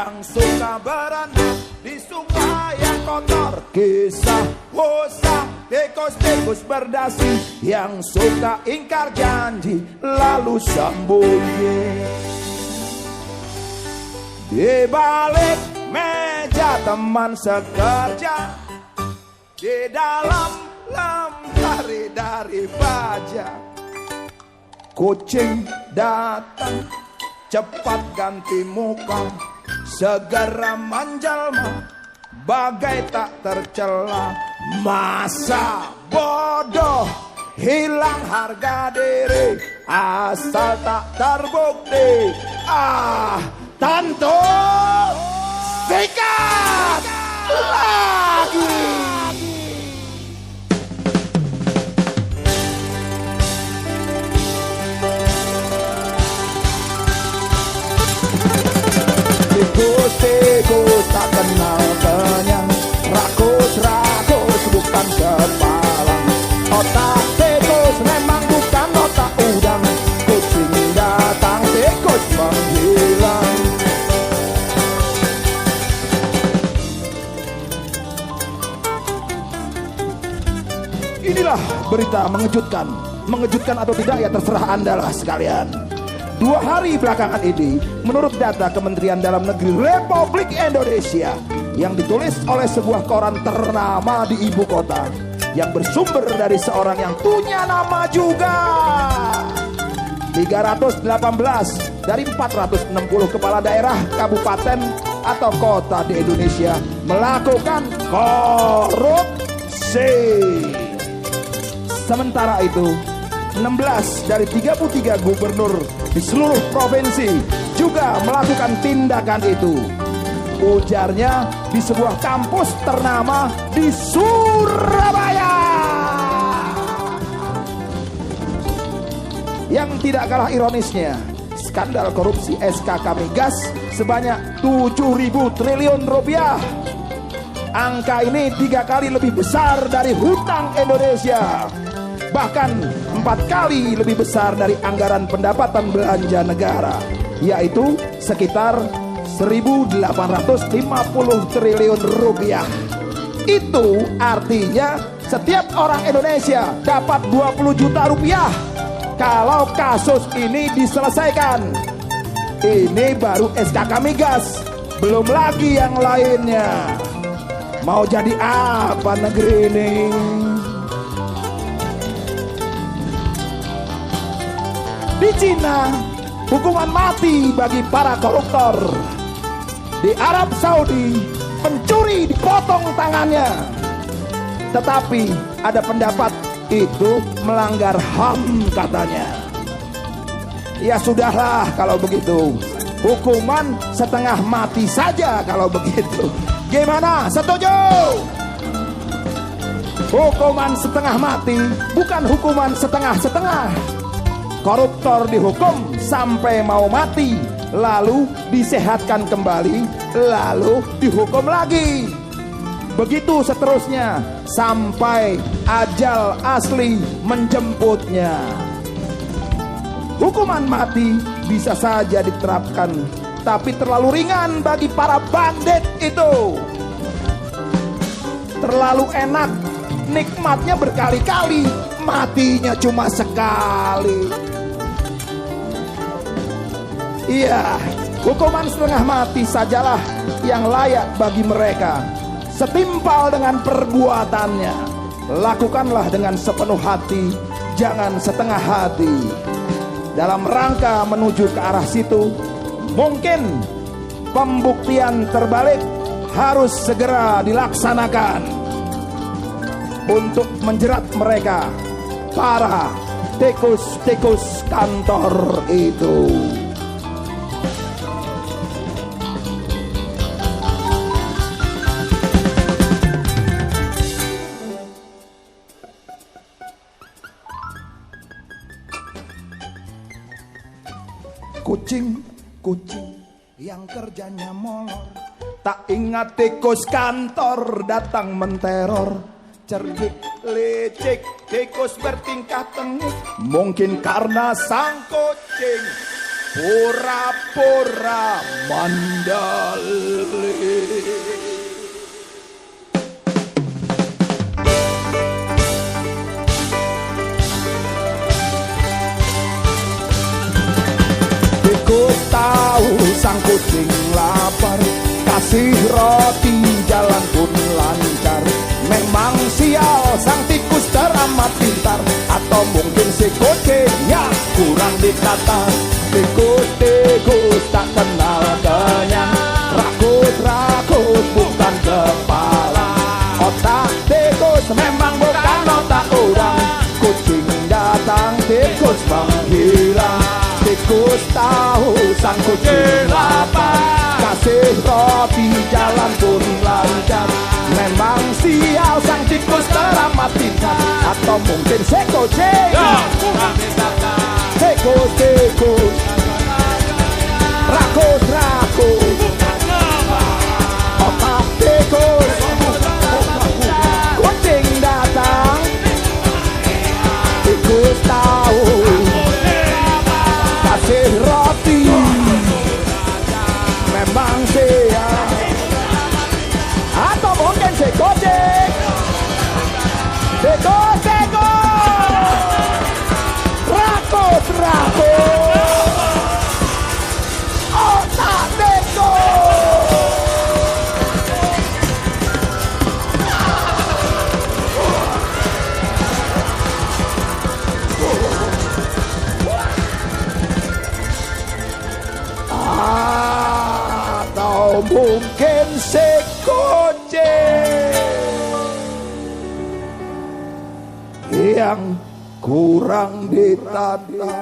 yang suka berenang di sungai yang kotor. Kisah usah tikus-tikus berdasi yang suka ingkar janji lalu sembunyi di balik meja teman sekerja, di dalam lemari dari baja. Kucing datang cepat ganti muka, segera menjelma bagai tak tercela. Masa bodoh hilang harga diri asal tak terbukti. Tentu sikat lagi. Tikus-tikus tak kenal kenyang, rakus-rakus bukan kepalang. Otak tikus memang bukan otak udang. Kucing datang, tikus menghilang. Inilah berita mengejutkan. Mengejutkan atau tidak ya terserah Anda lah sekalian. 2 hari belakangan ini, menurut data Kementerian Dalam Negeri Republik Indonesia yang ditulis oleh sebuah koran ternama di ibu kota, yang bersumber dari seorang yang punya nama juga, 318 dari 460 kepala daerah, kabupaten atau kota di Indonesia melakukan korupsi. Sementara itu 16 dari 33 gubernur di seluruh provinsi juga melakukan tindakan itu. Ujarnya di sebuah kampus ternama di Surabaya. Yang tidak kalah ironisnya, skandal korupsi SKK Migas sebanyak 7.000 triliun rupiah. Angka ini 3 kali lebih besar dari hutang Indonesia, bahkan 4 kali lebih besar dari anggaran pendapatan belanja negara, yaitu sekitar 1.850 triliun rupiah. Itu artinya setiap orang Indonesia dapat 20 juta rupiah kalau kasus ini diselesaikan. Ini baru SKK Migas, belum lagi yang lainnya. Mau jadi apa negeri ini? Di Cina, hukuman mati bagi para koruptor. Di Arab Saudi, pencuri dipotong tangannya. Tetapi ada pendapat itu melanggar HAM katanya. Ya sudahlah kalau begitu, hukuman setengah mati saja kalau begitu. Gimana? Setuju? Hukuman setengah mati, bukan hukuman setengah-setengah. Koruptor dihukum sampai mau mati, lalu disehatkan kembali, lalu dihukum lagi. Begitu seterusnya sampai ajal asli menjemputnya. Hukuman mati bisa saja diterapkan, tapi terlalu ringan bagi para bandit itu. Terlalu enak, nikmatnya berkali-kali, matinya cuma sekali. Iya, hukuman setengah mati sajalah yang layak bagi mereka, setimpal dengan perbuatannya. Lakukanlah dengan sepenuh hati, jangan setengah hati. Dalam rangka menuju ke arah situ, mungkin pembuktian terbalik harus segera dilaksanakan untuk menjerat mereka, para tikus-tikus kantor itu. Kucing yang kerjanya molor, tak ingat tikus kantor datang menteror. Cerdik licik tikus bertingkah tengik, mungkin karena sang kucing pura-pura mandali. Tikus tahu sang kucing lapar, kasih roti jalan pun lancar. Memang sial sang tikus teramat pintar, atau mungkin si kucingnya kurang ditata. Tikus-tikus tak kenal kenyang, rakus-rakus bukan kepala. Otak tikus memang bukan otak orang, kucing datang tikus menghilang. Tikus tahu sang kucing lapar, kasih roti jalan pun lancar. Memang sial sang tikus teramat pintar, atau mungkin si kucing kurang ditata. Tikus-tikus, rakus-rakus, otak tikus, kucing datang. Tikus tahu kasih roti memang sial, atau mungkin si kucing. Tikus, rakus, otak tikus. Atau mungkin si kucing yang kurang ditata.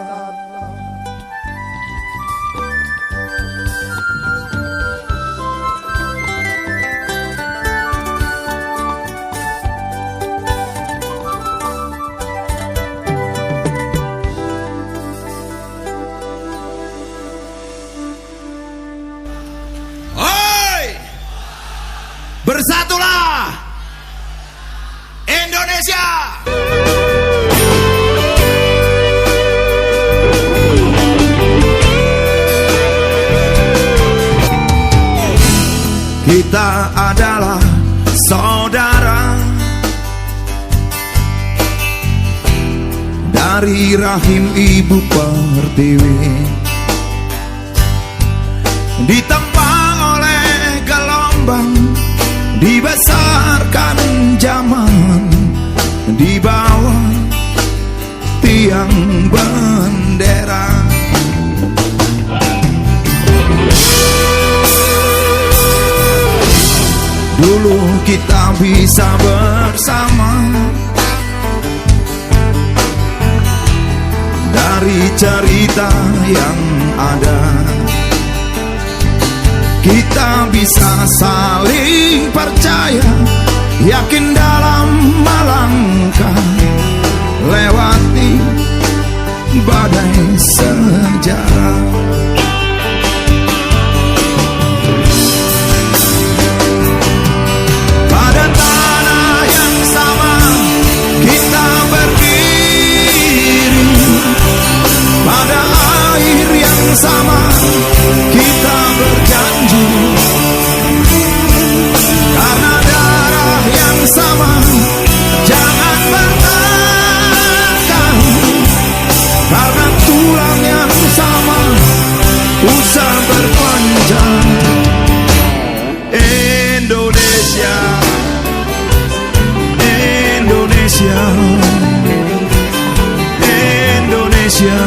Bersatulah Indonesia. Kita adalah saudara dari rahim ibu pertiwi, ditempa oleh gelombang, dibesarkan zaman, di bawah tiang bendera. Dulu kita bisa bersama, dari cerita yang ada kita bisa saling percaya, yakin dalam melangkah, lewati badai sejarah. Pada tanah yang sama kita berdiri, pada air yang sama kita berjanji, karena darah yang sama jangan bertengkar, karena tulang yang sama usah berpanjang. Indonesia, Indonesia, Indonesia,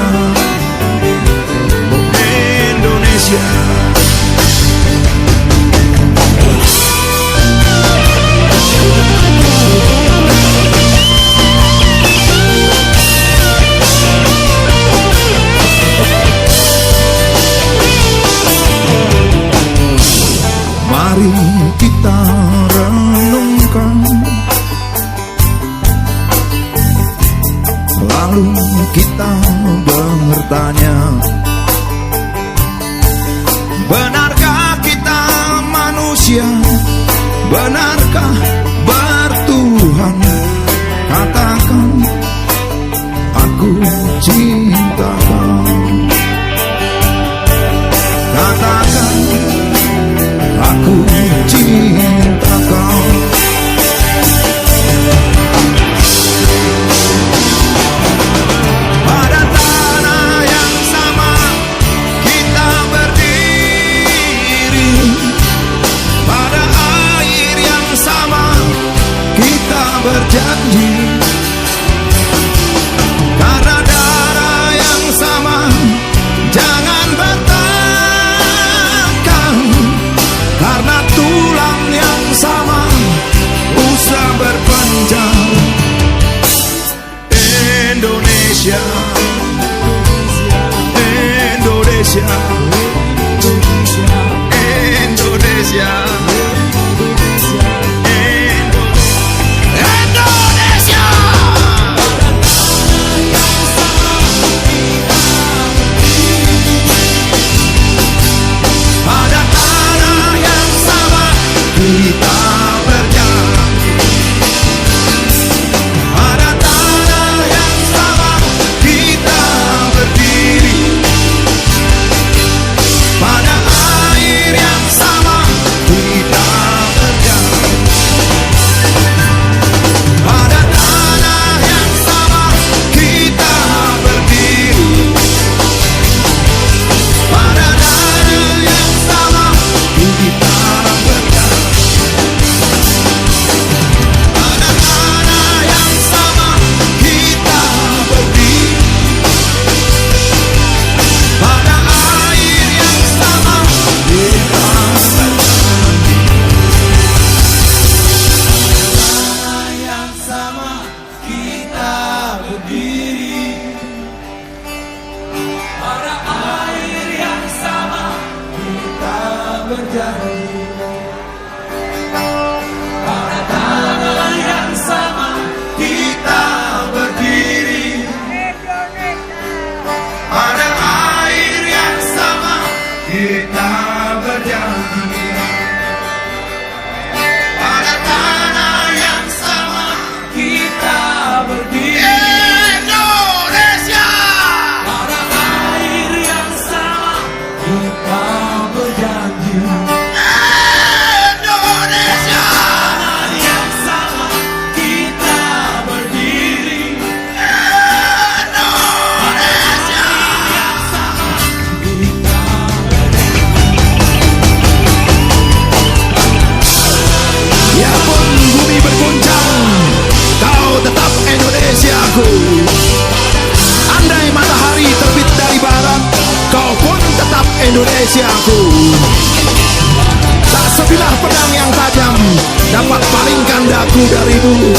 Indonesia. Mari kita renungkan, lalu kita bertanya, benarkah kita manusia? Benarkah bertuhan? Katakan, aku cinta kau. tulang yang sama, usaha berpencar. Indonesia, Indonesia, Indonesia. Pada tanah yang sama kita berdiri, pada air yang sama kita berjanji, pada tanah yang sama kita berdiri. Indonesia, pada air yang sama kita berjanji. Andai matahari terbit dari barat, kau pun tetap Indonesiaku. Tak sebilah pedang yang tajam dapat palingkan daku darimu.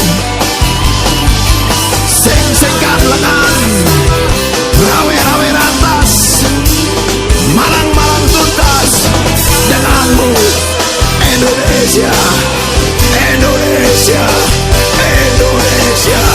Sing-singkan lengan, rawe-rawe rantas, malang-malang tuntas denganmu. Indonesia, Indonesia, Indonesia.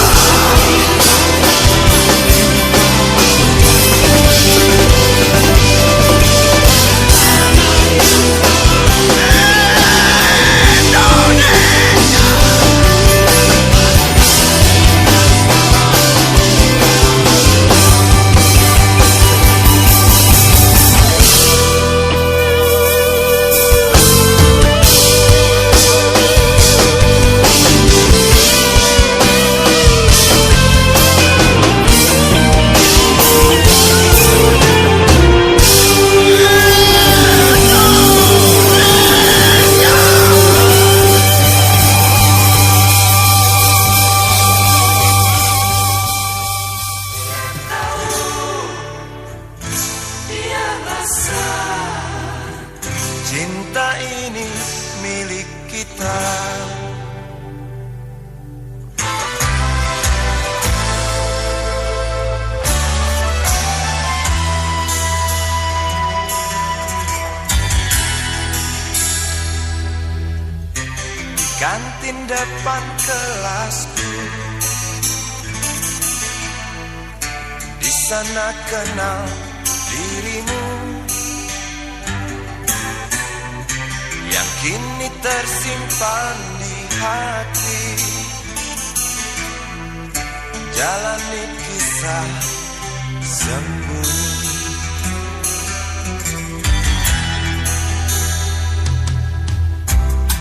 Cinta ini milik kita. Di kantin depan kelasku, di sana kenal dirimu, yang kini tersimpan di hati. Jalani kisah sembunyi.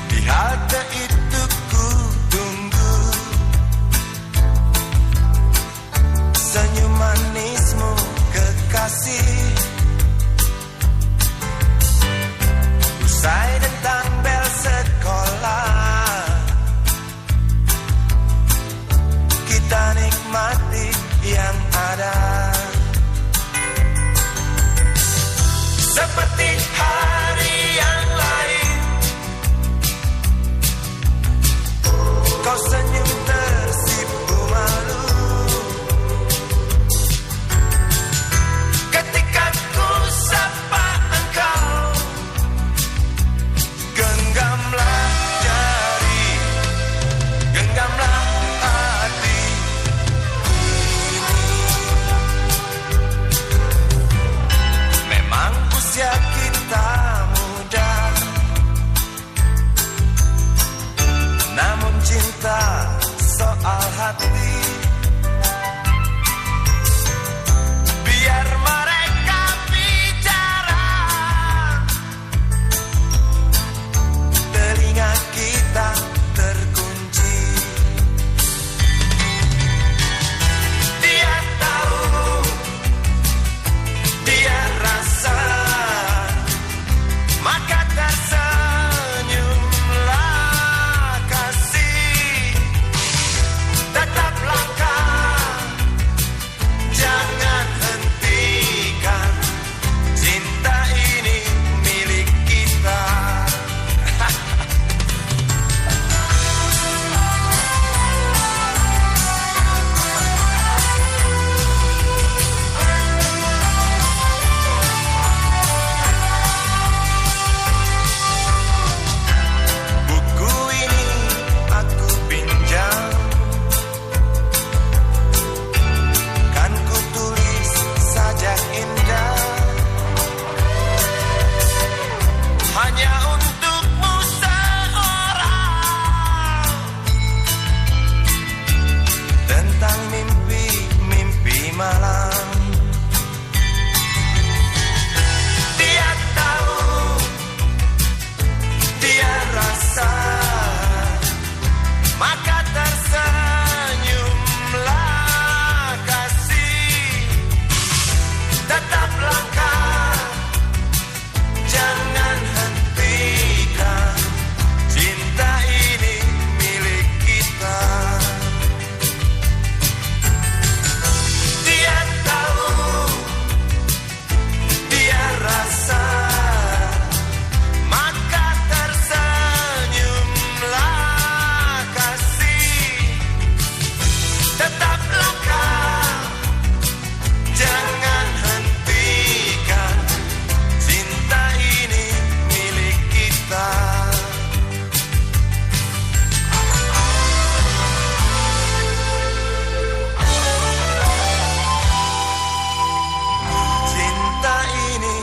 Di halte itu ku tunggu senyum manismu kekasih. Usai dentang bel sekolah, kita nikmati yang ada. cinta, soal hati. Biar mereka bicara, telinga kita terkunci. Dia tahu, dia rasa, maka tersenyumlah kasih. Tetap langkah, jangan hentikan, cinta ini milik kita. Buku ini aku pinjam, kan ku tulis sajak indah, hanya untukmu seorang, tentang mimpi-mimpi malam. Dia tahu, dia rasa, maka tersenyumlah kasih. Tetap langkah, jangan hentikan, cinta ini milik kita. Dia tahu, dia rasa, maka tersenyumlah kasih. Tetap langkah, jangan hentikan, cinta ini milik kita. Cinta ini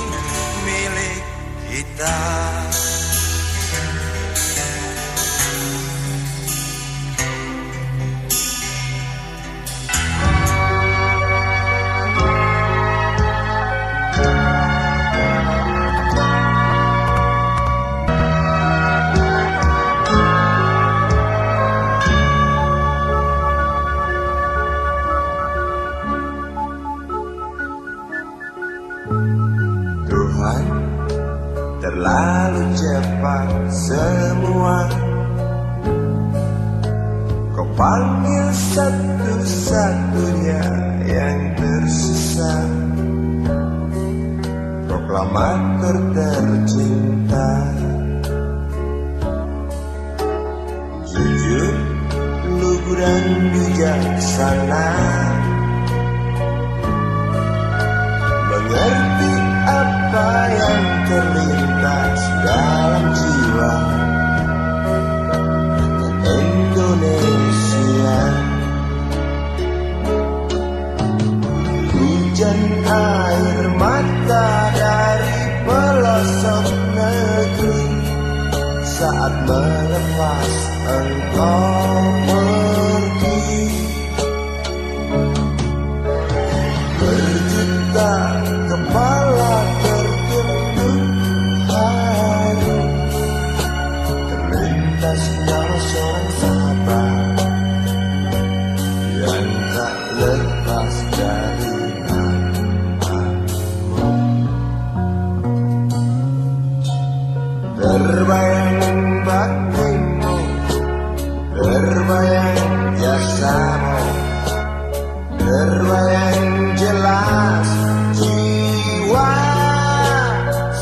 milik kita. Tuhan, terlalu cepat semua. Kau panggil satu-satunya yang tersisa, proklamator tercinta. Jujur, lugu dan bijaksana, mengerti apa yang terlintas dalam jiwa Indonesia. Hujan air mata dari pelosok negeri saat melepas engkau pergi. Berjuta kepala tertunduk haru, terlintas nyawa seorang sahabat yang tak lepas dari namamu. Terbayang baktimu, terbayang jasamu, terbayang jelas jiwa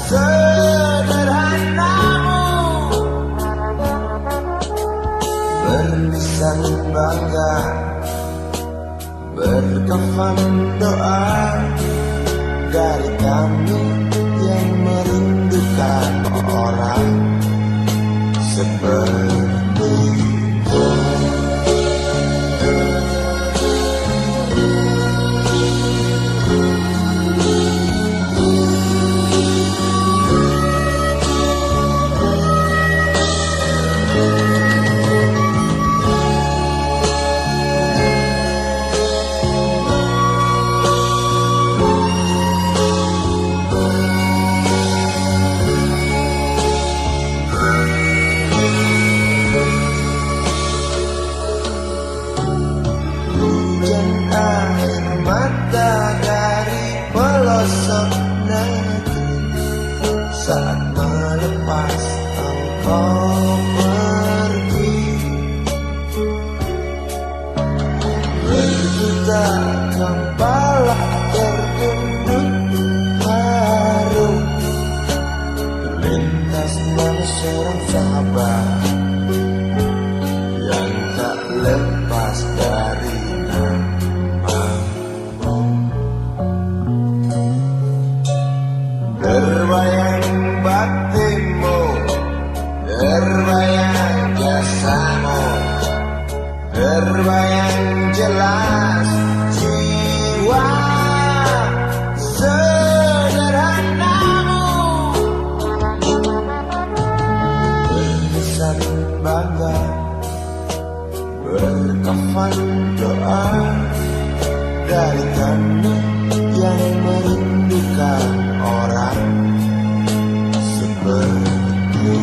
sederhanamu, berlisan bangga, berkafan doa dari kami yang merindukan orang sepertimu. sahabat yang tak lepas dari namamu. Terbayang baktimu, terbayang jasamu, terbayang jelas jiwa sederhanamu. Berkesan bangga, berkafan doa dari kami yang merindukan orang seperti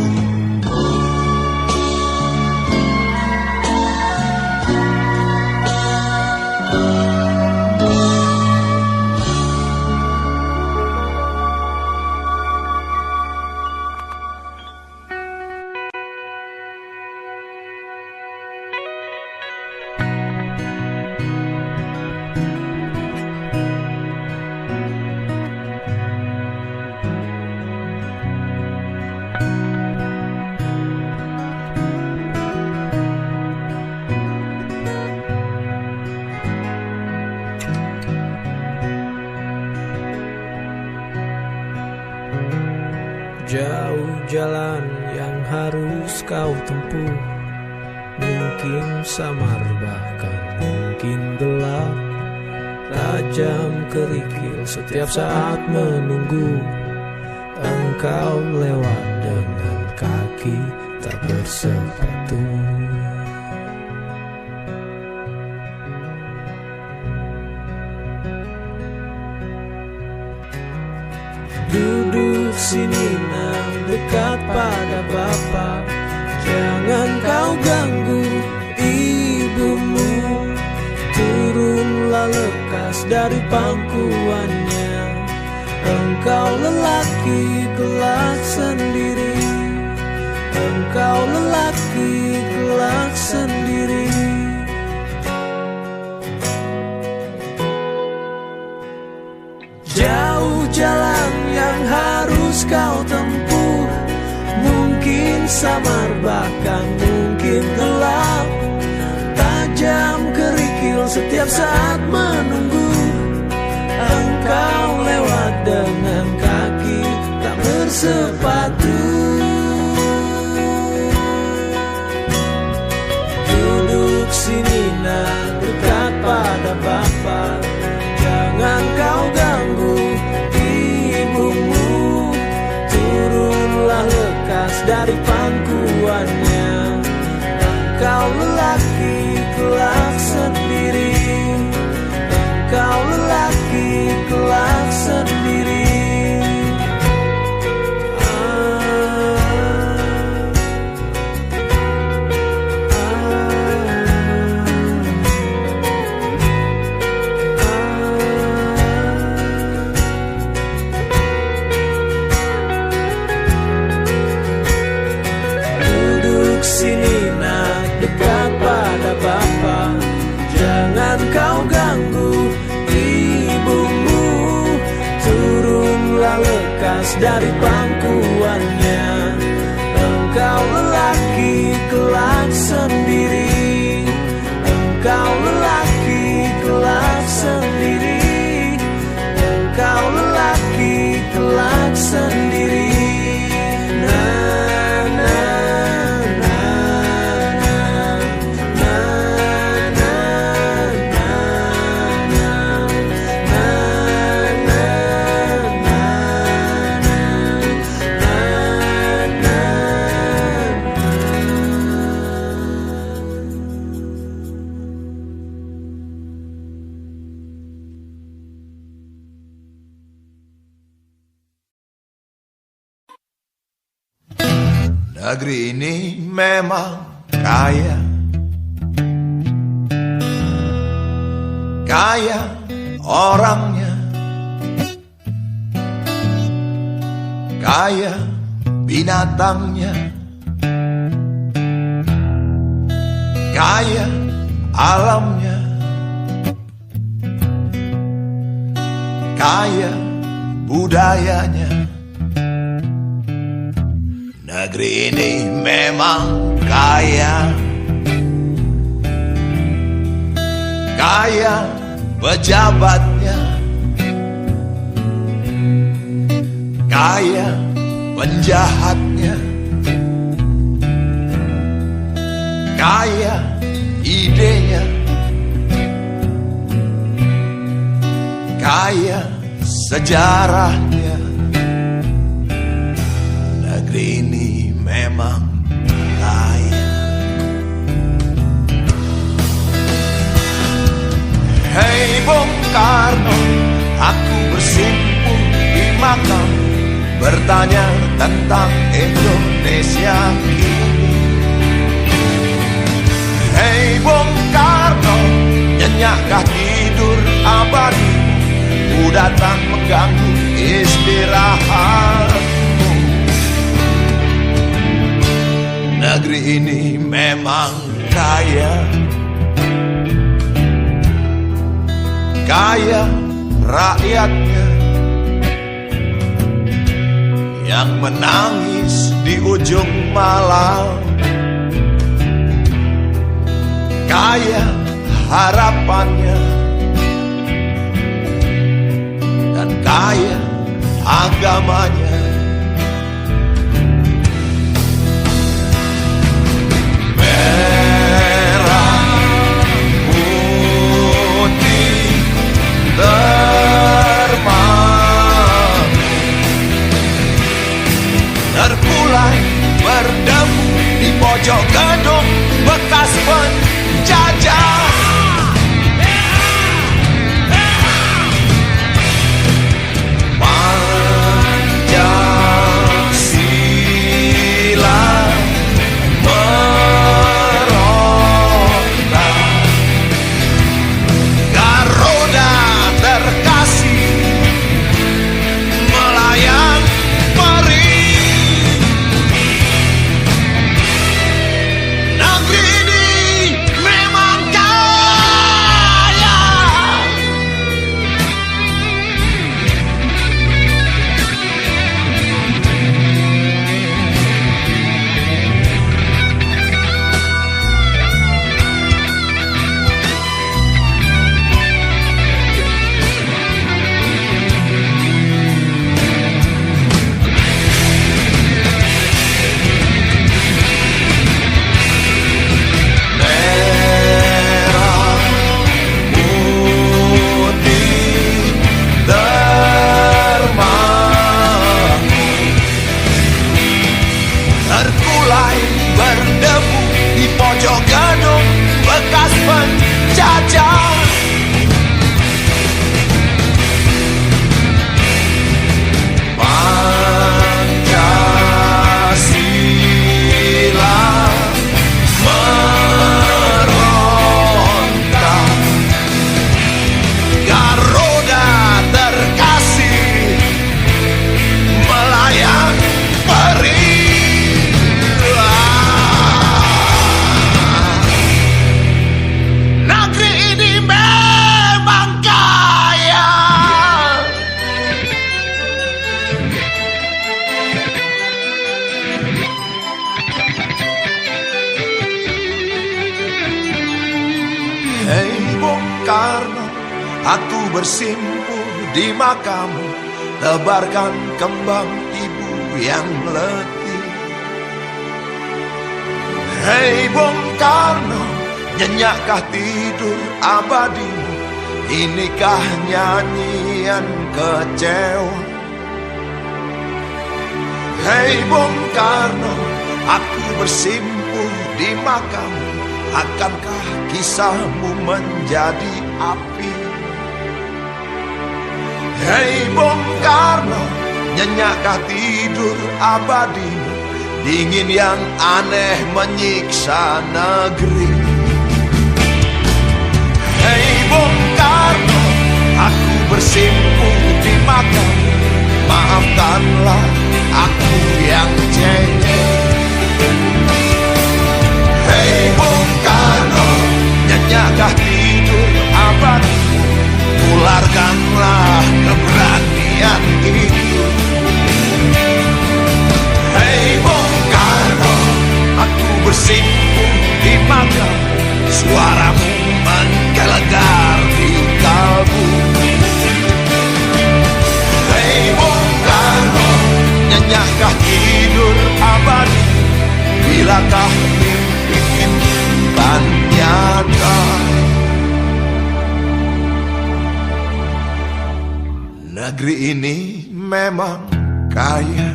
jauh jalan yang harus kau tempuh. Mungkin samar bahkan mungkin gelap, tajam kerikil setiap saat menunggu. Engkau lewat dengan kaki tak bersepatu. Duduk sini nak dekat pada Bapa, jangan kau ganggu ibumu. Turunlah lekas dari pangkuannya, engkau lelaki kelak sendiri. Engkau lelaki kelak sendiri. Jauh jalan yang harus kau tempuh, mungkin samar bahkan mungkin gelap, tajam kerikil setiap saat menunggu. Engkau lewat dengan kaki tak bersepatu. Duduk sini nak dekat pada Bapa, jangan kau ganggu ibumu. Turunlah lekas dari pangkuannya, engkau lelaki kelak sendiri. Engkau lelaki kelak sendiri. Sini nak dekat pada Bapa, jangan kau ganggu ibumu. Turunlah lekas dari pangkuannya, engkau lelaki kelak sendiri. Engkau lelaki kelak sendiri. Engkau lelaki kelak sendiri. Negeri ini memang kaya, kaya orangnya, kaya binatangnya, kaya alamnya, kaya budayanya. Negeri ini memang kaya, kaya pejabatnya, kaya penjahatnya, kaya idenya, kaya sejarahnya. Negeri ini memang kaya. Hei Bung Karno, aku bersimpuh di makam, bertanya tentang Indonesia kini. Hei Bung Karno, nyenyakkah tidur abadi? Ku datang mengganggu istirahatmu. Negeri ini memang kaya, kaya rakyatnya yang menangis di ujung malam, kaya harapannya dan kaya agamanya. Merah putih terbang, terkulai berdebu di pojok gedung bekas penjajah. Pancasila meronta, Garuda terkasih melayang perih. Negeri ini memang kaya. Merah putih terbang, terkulai berdebu di pojok gedung bekas penjajah. Pancasila meronta, Garuda terkasih melayang perih. Negeri ini memang kaya. Hei Bung Karno, aku bersimpuh di makammu, tebarkan kembang ibu yang letih. Hei Bung Karno, nyenyakkah tidur abadimu? Inikah nyanyian kecewa? Hei Bung Karno, aku bersimpuh di makammu, akankah kisahmu menjadi api? Hei Bung Karno, nyenyakkah tidur abadimu? Dingin yang aneh menyiksa negeri. Hei Bung Karno, aku bersimpuh di makammu, maafkanlah aku yang cengeng. Hei Bung Karno, nyenyakkah tidur abadimu? Tularkanlah keberanian itu. Hei Bung Karno, adakah mimpi intan nyata? Negeri ini memang kaya,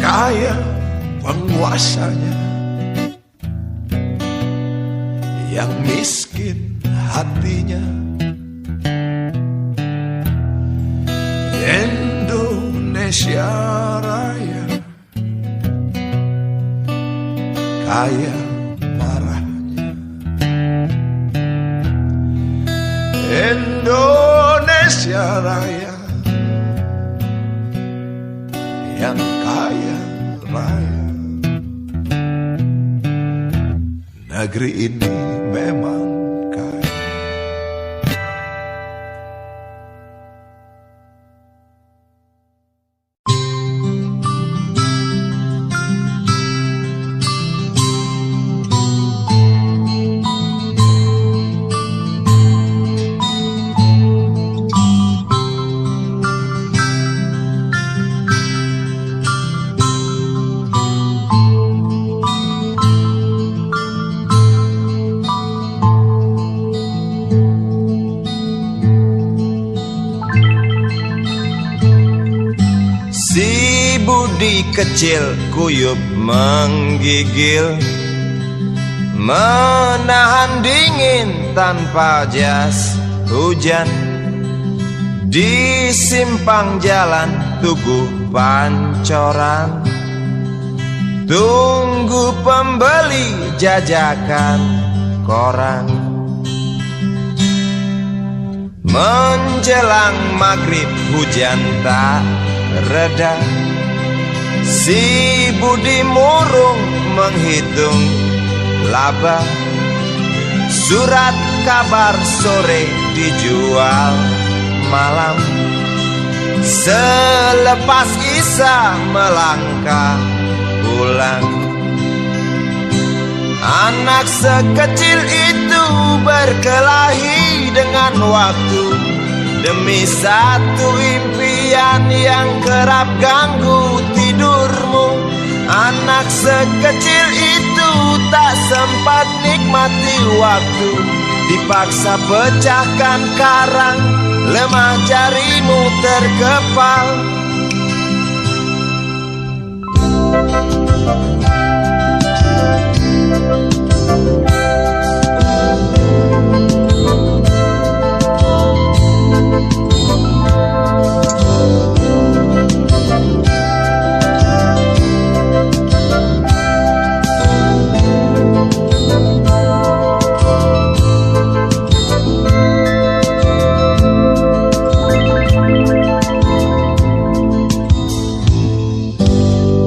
kaya penguasanya, yang miskin hatinya. Indonesia Raya kaya marahnya. Indonesia Raya yang kaya raya. Negeri ini memang kaya. Budi kecil kuyup menggigil, menahan dingin tanpa jas hujan. Di simpang jalan Tugu Pancoran, tunggu pembeli jajakan koran. Menjelang maghrib hujan tak reda, si Budi murung menghitung laba. Surat kabar sore dijual malam. Selepas Isya melangkah pulang. Anak sekecil itu berkelahi dengan waktu, demi satu impian yang kerap ganggu tidurmu. Anak sekecil itu tak sempat nikmati waktu, dipaksa pecahkan karang, lemah jarimu terkepal.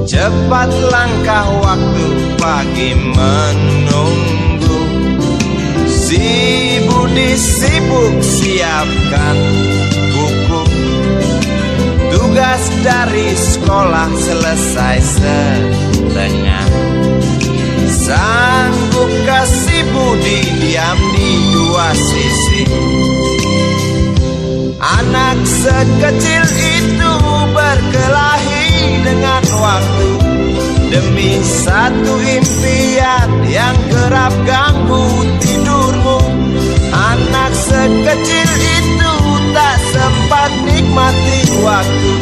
Cepat langkah waktu, pagi menunggu. Si Budi sibuk siapkan buku. Tugas dari sekolah selesai setengah. Sanggup kasih Budi diam di dua sisi. Anak sekecil itu berkelahi dengan waktu, demi satu impian yang kerap ganggu tidurmu. Anak sekecil itu tak sempat nikmati waktu,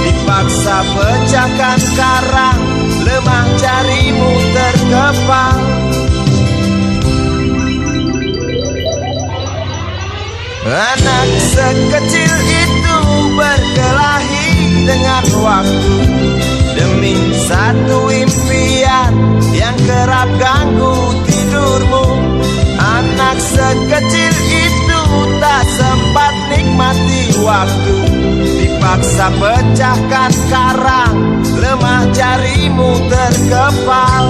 dipaksa pecahkan karang, lemah jarimu terkepal. Anak sekecil itu berkelahi dengan waktu, demi satu impian yang kerap ganggu tidurmu. Anak sekecil itu tak sempat nikmati waktu, dipaksa pecahkan karang, lemah jarimu terkepal.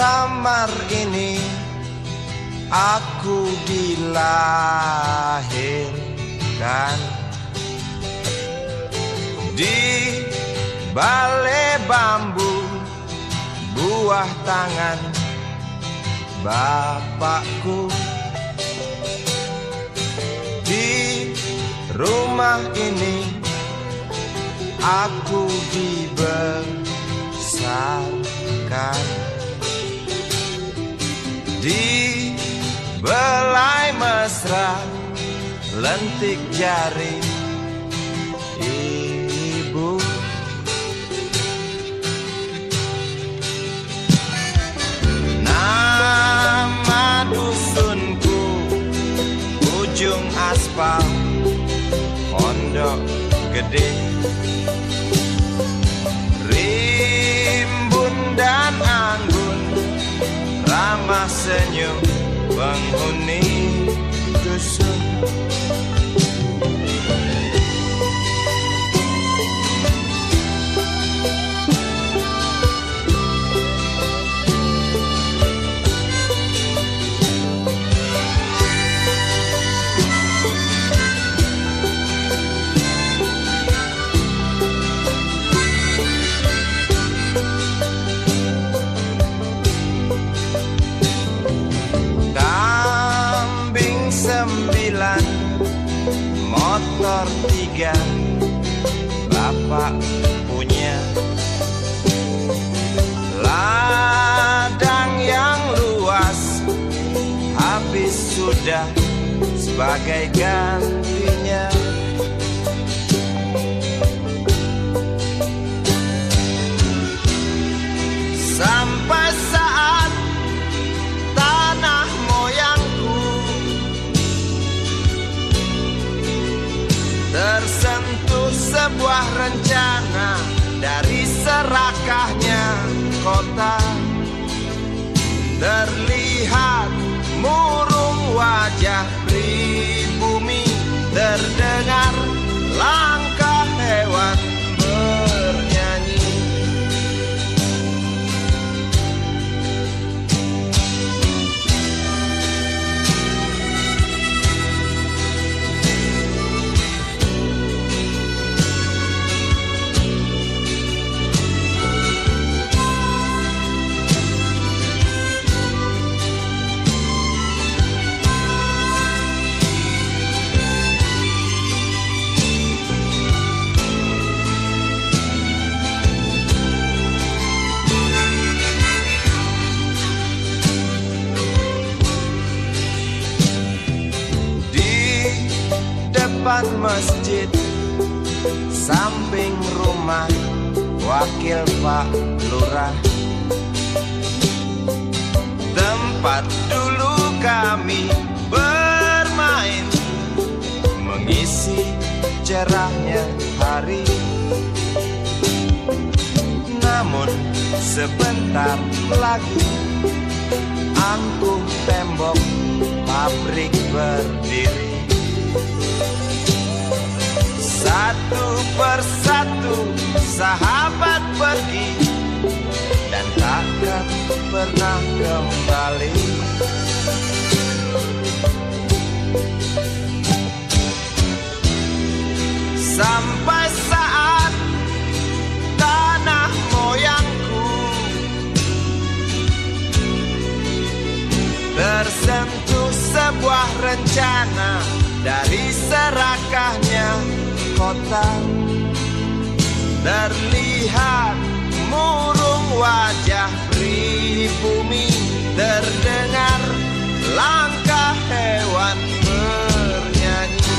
kamar ini aku dilahirkan. Di balai bambu buah tangan bapakku. Di rumah ini aku dibesarkan. Di belai mesra lentik jari ibu. Nama dusunku ujung aspal Pondok Gede. Rimbun dan anggun ramah senyum penghuni dusun. Motor 3 bapak punya. Ladang yang luas habis sudah sebagai gantinya. Sampai saat tanah moyangku tersentuh sebuah rencana dari serakahnya kota. Terlihat murung wajah pribumi, terdengar langkah hewan bernyanyi. Depan masjid samping rumah wakil Pak Lurah, tempat dulu kami bermain mengisi cerahnya hari. Namun sebentar lagi angkuh tembok pabrik berdiri. Satu persatu sahabat pergi dan takkan pernah kembali. Sampai saat tanah moyangku tersentuh sebuah rencana dari serakahnya kota. Terlihat murung wajah pribumi, terdengar langkah hewan bernyanyi.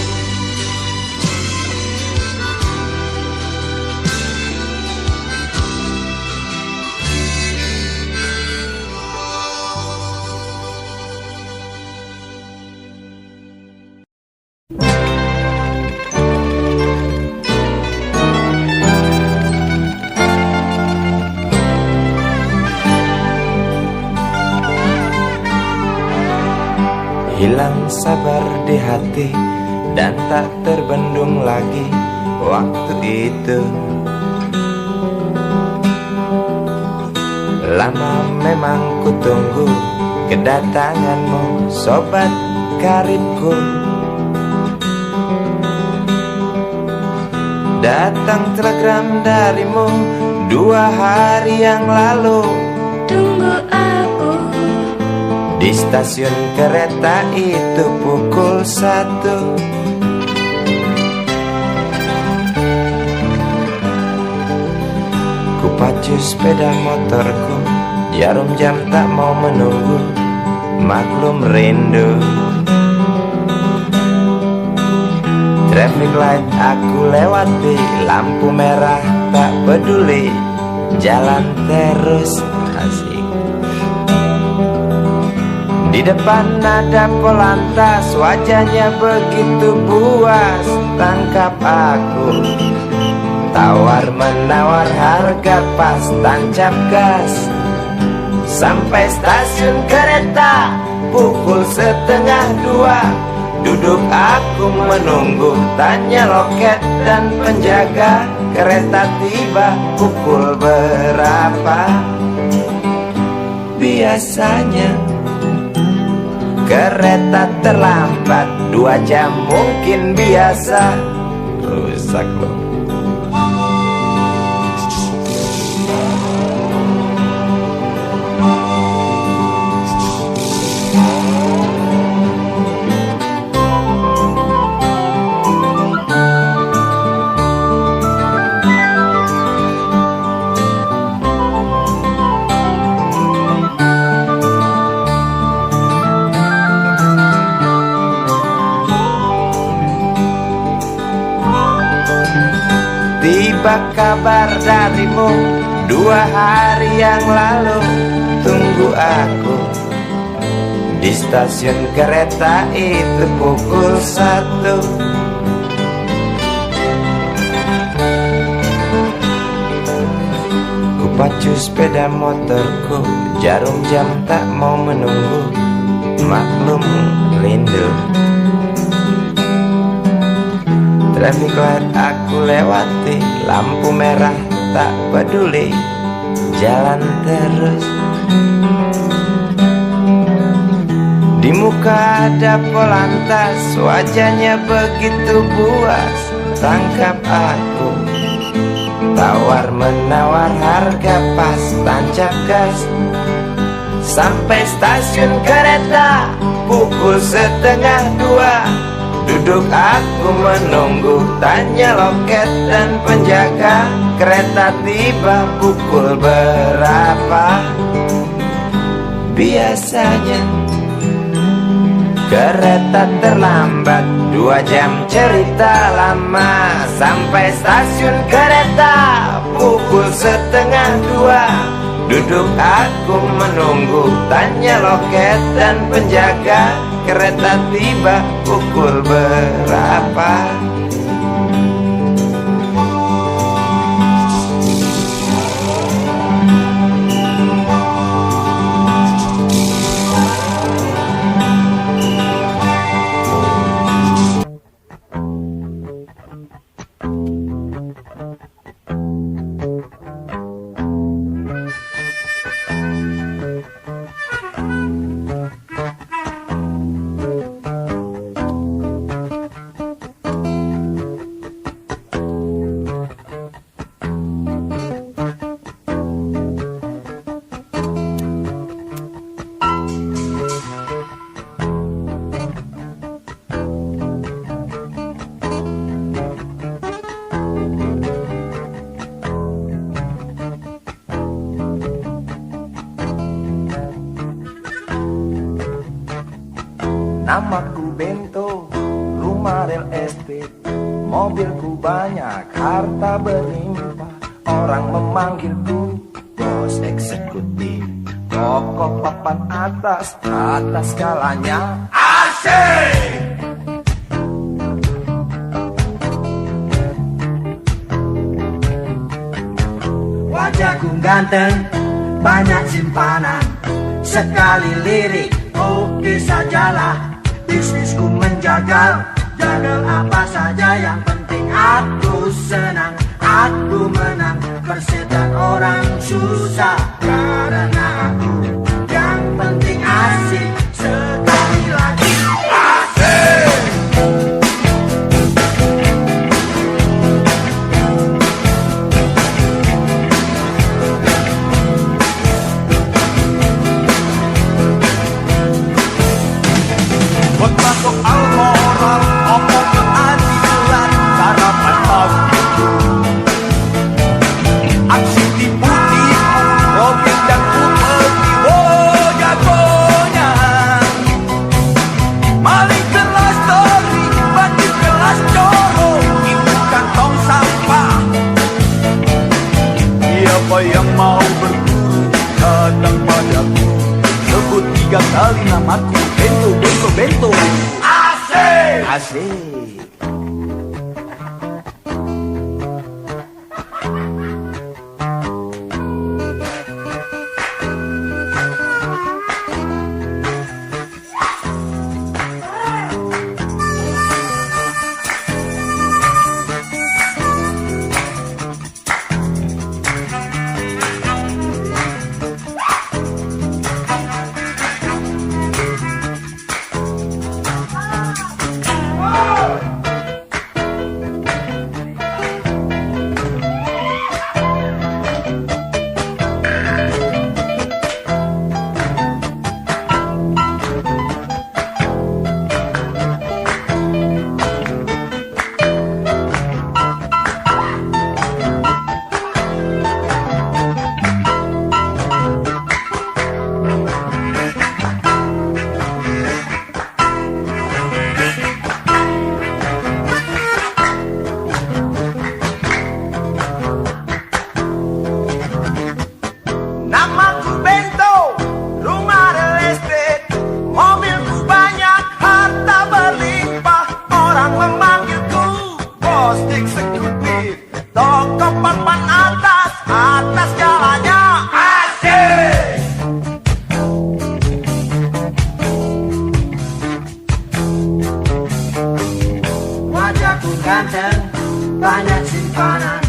Hilang sabar di hati dan tak terbendung lagi waktu itu. Lama memang ku tunggu kedatanganmu, sobat karibku. Datang telegram darimu 2 hari yang lalu. Tunggu aku Di stasiun kereta itu pukul 1. Ku pacu sepeda motorku, jarum jam tak mau menunggu, maklum rindu. Traffic light aku lewati, lampu merah tak peduli, jalan terus asik. Di depan ada polantas, wajahnya begitu buas, tangkap aku. Tawar menawar harga pas, tancap gas. Sampai stasiun kereta pukul 1:30. Duduk aku menunggu, tanya loket dan penjaga, kereta tiba pukul berapa? Biasanya kereta terlambat 2 jam mungkin biasa. Rusak loh. Tiba kabar darimu 2 hari yang lalu. Tunggu aku di stasiun kereta itu pukul 1. Ku pacu sepeda motorku, jarum jam tak mau menunggu, maklum rindu. Traffic light aku lewati, lampu merah tak peduli, jalan terus. Di muka ada polantas, wajahnya begitu buas, tangkap aku. Tawar menawar harga pas, tancap gas. Sampai stasiun kereta pukul 1:30. Duduk aku menunggu, tanya loket dan penjaga, kereta tiba pukul berapa? Biasanya kereta terlambat 2 jam, cerita lama. Sampai stasiun kereta pukul 1:30. Duduk aku menunggu, tanya loket dan penjaga, kereta tiba pukul berapa? Namaku Bento, rumah real estate, mobilku banyak, harta berlimpah. Orang memanggilku bos eksekutif, kokoh papan atas skalanya asik. Wajahku ganteng, banyak simpanan, sekali lirik oke sajalah. Bisnisku menjagal, jagal apa saja, yang penting aku senang, aku menang. Persetan orang susah karena Siapa yang mau berburu datang padaku. Sebut 3 kali namaku. Bento, bento, bento. Asik, asik. Ganteng, banyak simpanan,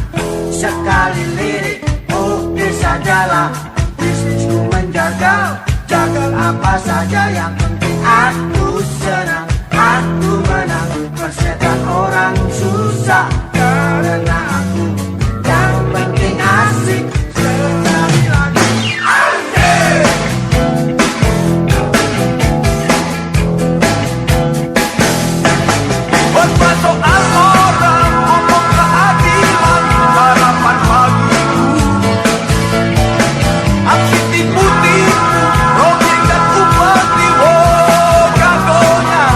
sekali lirik, oke sajalah. Bisnisku menjagal, jagal apa saja, yang penting aku senang, aku menang. Persetan orang susah, karena aku yang penting asik. Sekali lagi, asik. Berpasokan orang ngomong keadilan, harapan bagiku. Aksi tipu-tipu, projek dan upeti, oh jagonya.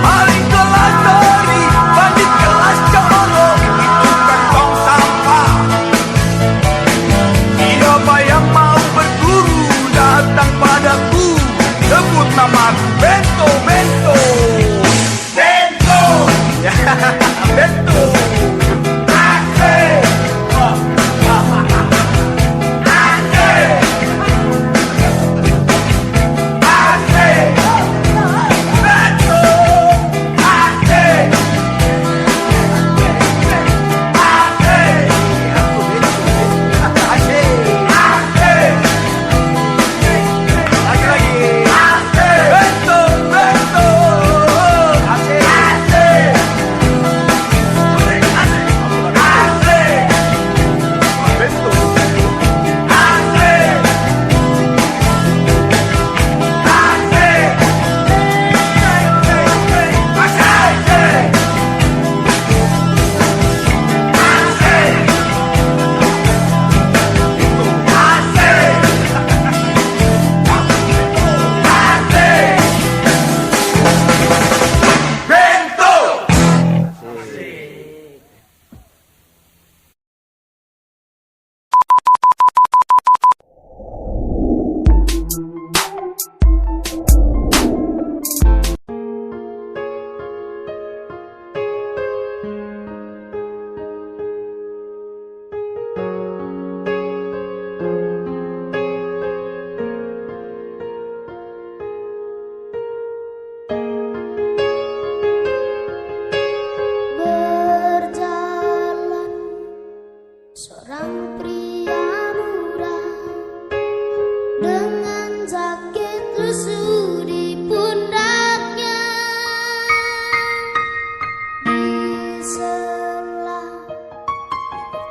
Maling kelas dari, bandit kelas colok, itu kantong sampah. Siapa yang mau berburu datang padaku. Sebut namaku, bento, bento. Bento, asik, asik, asik, bento, asik, asik, asik, lagi, asik, bento, bento, asik, asik. Berjalan seorang pria muda dengan jaket lusuh di pundaknya. Di sebelah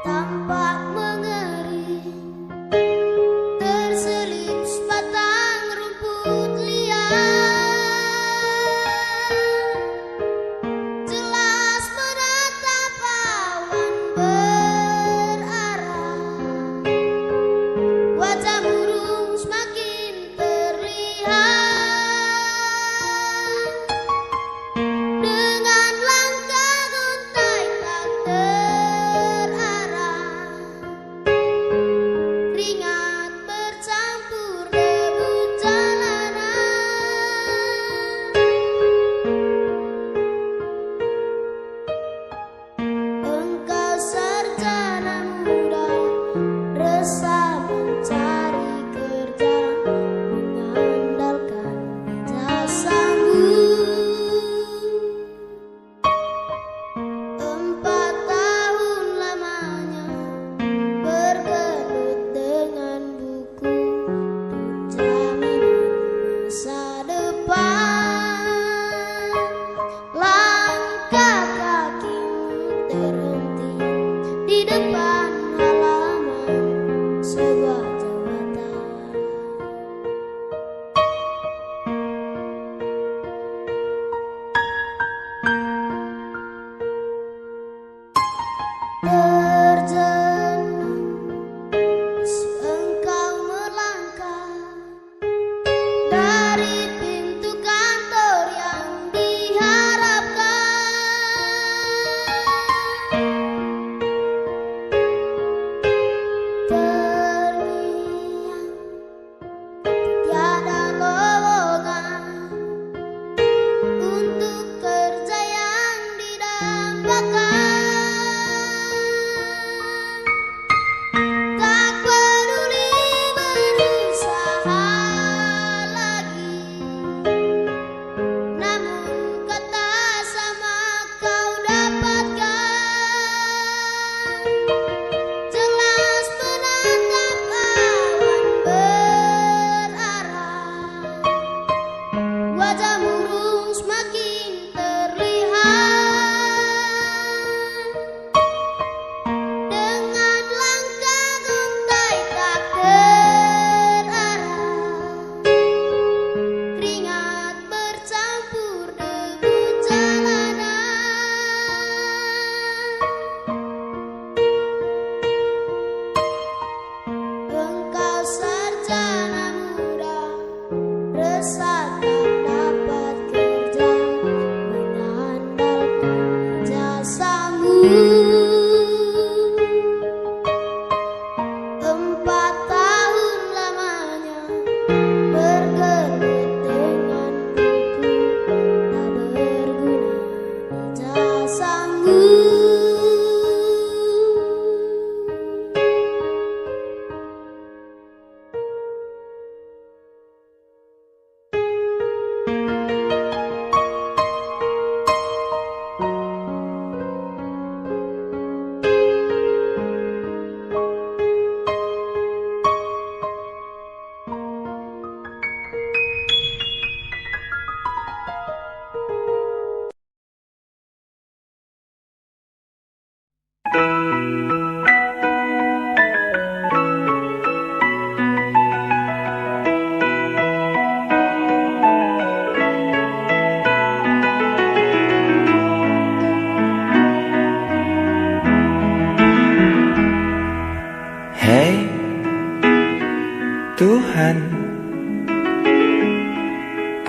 tampak mengering, terselip sebatang rumput liar. Jelas menatap awan berarah, wajah burung semakin terlihat. Dengan langkah guntai tak terarah,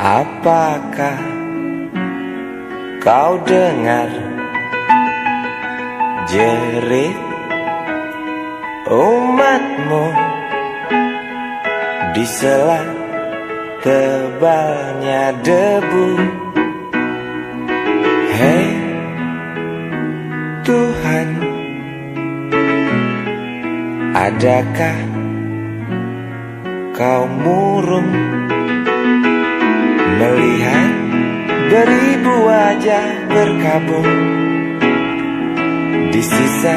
Apakah kau dengar jerit umatmu di sela tebalnya debu? Hei Tuhan, adakah kau murung melihat beribu wajah berkabung di sisa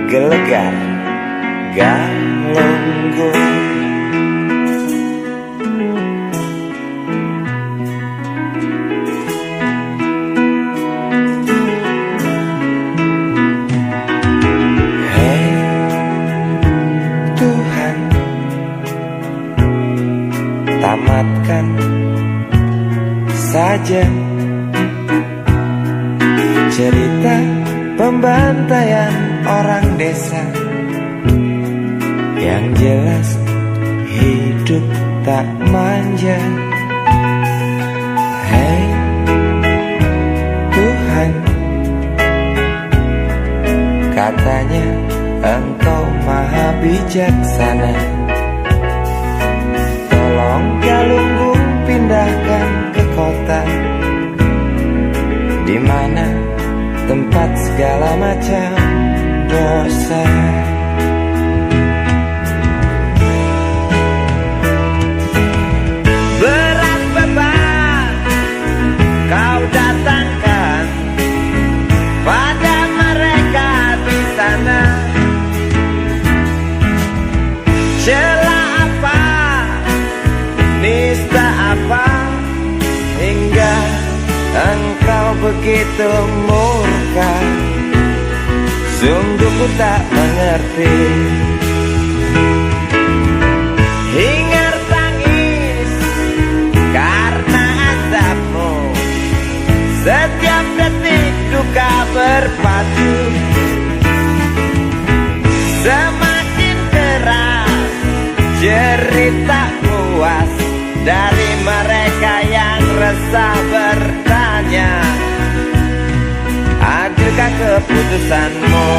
gelegar Galunggung? Hei Tuhan, tamatkan saja cerita pembantaian orang desa. Yang jelas hidup tak manja. Hei Tuhan, katanya Engkau maha bijaksana. Tolong Galunggung pindahkan ke kota, di mana tempat segala macam dosa. Berat beban kau datangkan pada mereka di sana. Celah apa, nista apa, hingga Engkau begitu murka. Sungguh ku tak mengerti. Hingar tangis karena azabmu, setiap detik duka berpadu. Semakin keras cerita puas dari mereka yang resah bertanya, adilkah keputusanmu?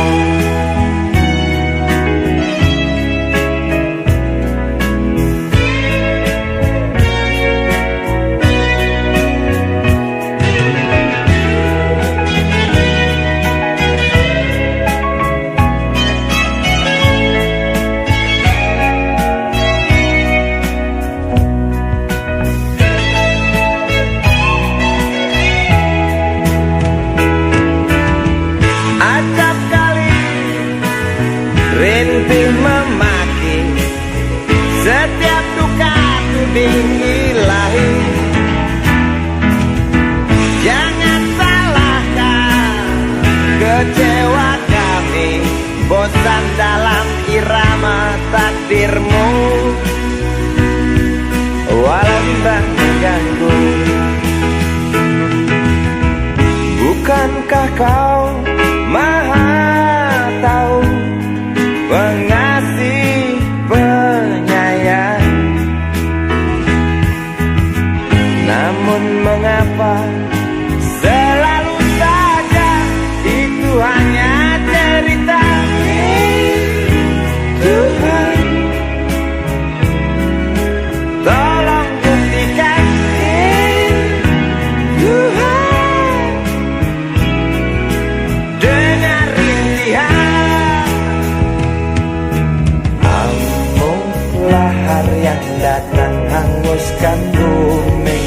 Rintih memaki, setiap duka tuding ilahi. Jangan salahkan kecewa kami, bosan dalam irama takdirmu. Walau bimbang mengganggu, bukankah kau maha tahu, pengasih penyayang? Namun mengapa selalu saja itu hanya cerita? Tuhan, tolong buktikan. Tuhan, dengar rintihan. Lahar yang datang hanguskan bumi,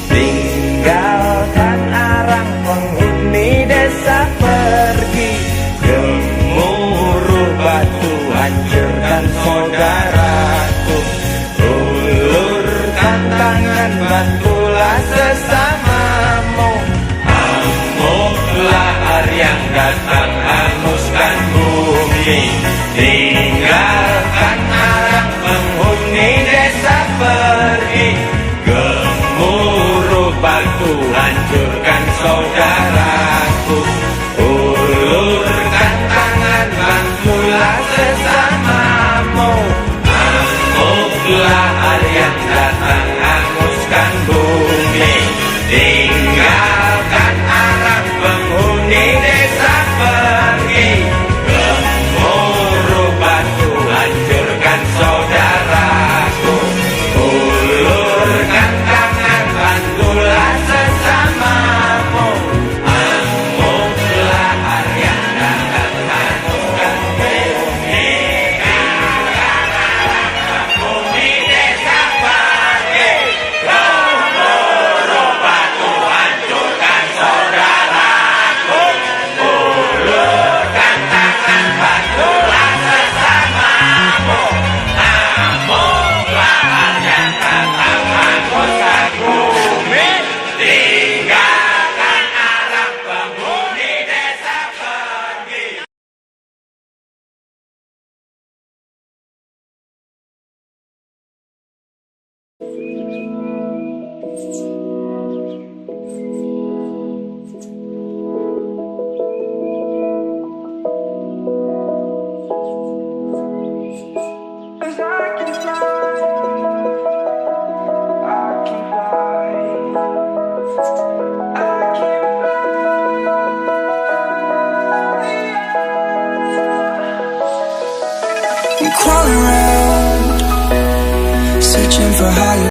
tinggalkan arang penghuni desa pergi. Gemuruh batu hancurkan saudaraku, ulurkan tangan bantulah sesamamu. Amuk lahar yang datang hanguskan bumi, tinggalkan arang penghuni desa pergi. Gemuruh batu hancurkan saudaraku, ulurkan tangan bantulah sesamamu. Amuk lahar yang datang hanguskan bumi, Crawling around, searching for higher